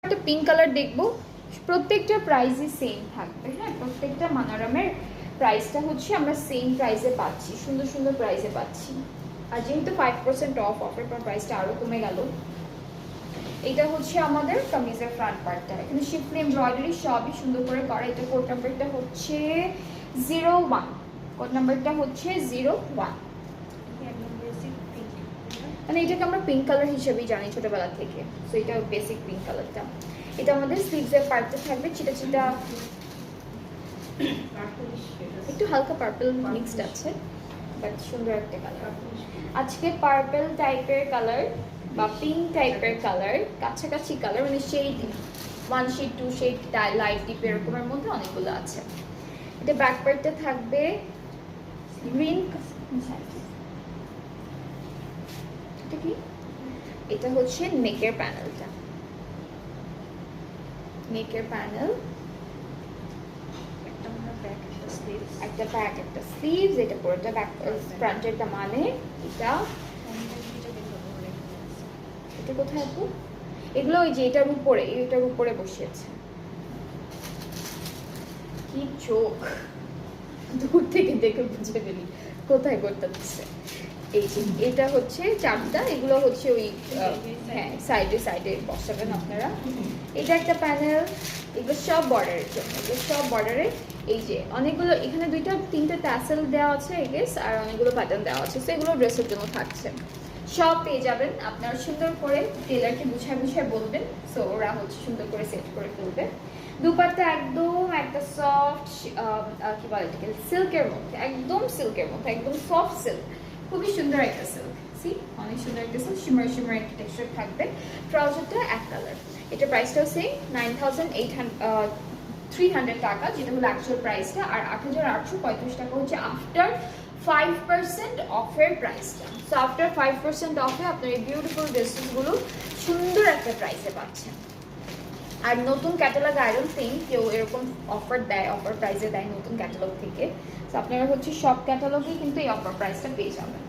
একটা pink colour দেখবো, প্রত্যেকটা প্রাইসই সেম থাকবে। হ্যাঁ, প্রত্যেকটা মানারামের প্রাইসটা হচ্ছে আমরা সেম প্রাইসে পাচ্ছি, সুন্দর সুন্দর প্রাইসে পাচ্ছি। আর যেহেতু 5% অফ, অফের পর প্রাইসটা আরও কমে গেল। এটা হচ্ছে আমাদের কামিজের ফ্রন্ট পার্টটা, এখানে শিফলি এমব্রয়ডারি সবই সুন্দর করে করা। এটা কোড নাম্বারটা হচ্ছে 01, কোড নাম্বারটা হচ্ছে 01। মানে এটাকে আমরা পিঙ্ক কালার হিসেবেই জানি ছোটবেলা থেকে, সো এটা বেসিক পিঙ্ক কালারটা। এটা আমাদের স্লিভসের পার্টটা থাকবে চিটা চিটা, একটু হালকা পার্পল মিক্সড আছে, বাট সুন্দর একটা কালার। আজকে পার্পল টাইপের কালার বা পিঙ্ক টাইপের কালার, কাছাকাছি কালার, মানে shade 1 shade 2 shade light deep এরকমের মধ্যে অনেকগুলো আছে। এটা ব্যাক পার্টটা থাকবে গ্রিন, এটা কি, এটা হচ্ছে নেকের প্যানেলটা, নেকের প্যানেল, একটা ব্যাক একটা স্লিভস, এটা পুরোটা ব্যাক ফ্রন্টেরটা, মানে এটা এটা কোথায় আপু, এগুলো ওই যে এটার উপরে বসিয়েছে। কি চোখ, দূর থেকে দেখে বুঝে গেলি কোথায় করতেছে। এই যে এটা হচ্ছে চারটা, এগুলো হচ্ছে ওই হ্যাঁ সাইডে সাইডে বসাবেন আপনারা। এটা একটা প্যানেল, এগুলো সব বর্ডারের জন্য, এগুলো সব বর্ডারে। এই যে অনেকগুলো এখানে 2-3টা ট্যাসেল দেওয়া আছে আই গেস, আর অনেকগুলো প্যাটার্ন দেওয়া আছে, তো এগুলো ড্রেসের জন্য থাকছে। সব পেয়ে যাবেন, আপনারা সুন্দর করে টেলারকে বুঝায় বলবেন, সো ওরা হচ্ছে সুন্দর করে সেট করে ফেলবে। দুপাট্টা একদম একটা সফট কি বলে এটাকে, সিল্কের মধ্যে, একদম সিল্কের মধ্যে, একদম সফট সিল্ক, খুবই সুন্দর একটা সিল্ক। সি অনেক সুন্দর একটা সিল্ক, শিমার একটা টেক্সচার থাকবে। ট্রাউজারটা এক কালার। এটা প্রাইসটাও সেম 9,300 টাকা, যেটা হলো অ্যাকচুয়াল প্রাইসটা, আর 8,835 টাকা হচ্ছে আফটার 5% অফের প্রাইসটা। সো আফটার 5% অফে আপনার এই বিউটিফুল ড্রেসেসগুলো সুন্দর একটা প্রাইসে পাচ্ছেন। আর নতুন ক্যাটালগ আয়রন থিং কেউ এরকম অফার দেয়, অফার প্রাইসে দেয় নতুন ক্যাটালগ থেকে, তো আপনারা হচ্ছে সব ক্যাটালগেই কিন্তু এই অফার প্রাইসটা পেয়ে যাবেন।